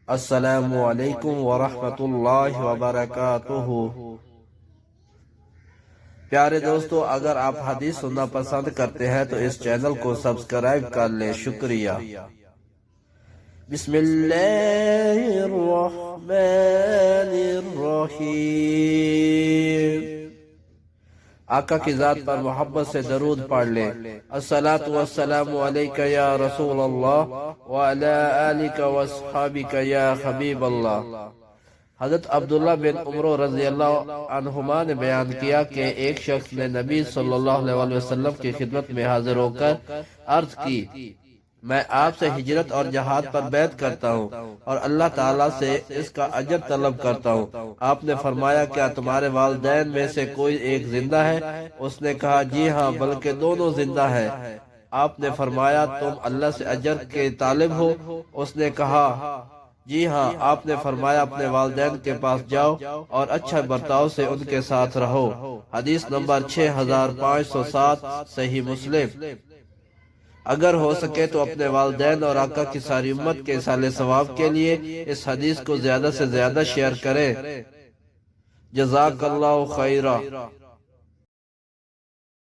السلام علیکم ورحمۃ اللہ وبرکاتہ۔ پیارے دوستو، اگر آپ حدیث سننا پسند کرتے ہیں تو اس چینل کو سبسکرائب کر لیں، شکریہ۔ بسم اللہ الرحمن الرحیم۔ آقا کی ذات پر محبت سے درود پڑھ لیں۔ الصلاۃ والسلام علیک یا رسول اللہ وعلی آلک واصحابک یا حبیب اللہ۔ حضرت عبداللہ بن عمر رضی اللہ عنہما نے بیان کیا کہ ایک شخص نے نبی صلی اللہ علیہ وسلم کی خدمت میں حاضر ہو کر عرض کی، میں آپ سے ہجرت اور جہاد پر بیعت کرتا ہوں اور اللہ تعالیٰ سے اس کا اجر طلب کرتا ہوں۔ آپ نے فرمایا، کیا تمہارے والدین میں سے کوئی ایک زندہ ہے؟ اس نے کہا، جی ہاں، بلکہ دونوں زندہ ہے۔ آپ نے فرمایا، تم اللہ سے اجر کے طالب ہو؟ اس نے کہا، جی ہاں۔ آپ نے فرمایا، اپنے والدین کے پاس جاؤ اور اچھا برتاؤ سے ان کے ساتھ رہو۔ حدیث نمبر 6507، صحیح مسلم۔ اگر ہو سکے تو اپنے والدین اور آقا کی ساری امت کے اصالِ ثواب کے لیے اس حدیث کو زیادہ سے زیادہ شیئر کریں۔ جزاک اللہ خیرہ۔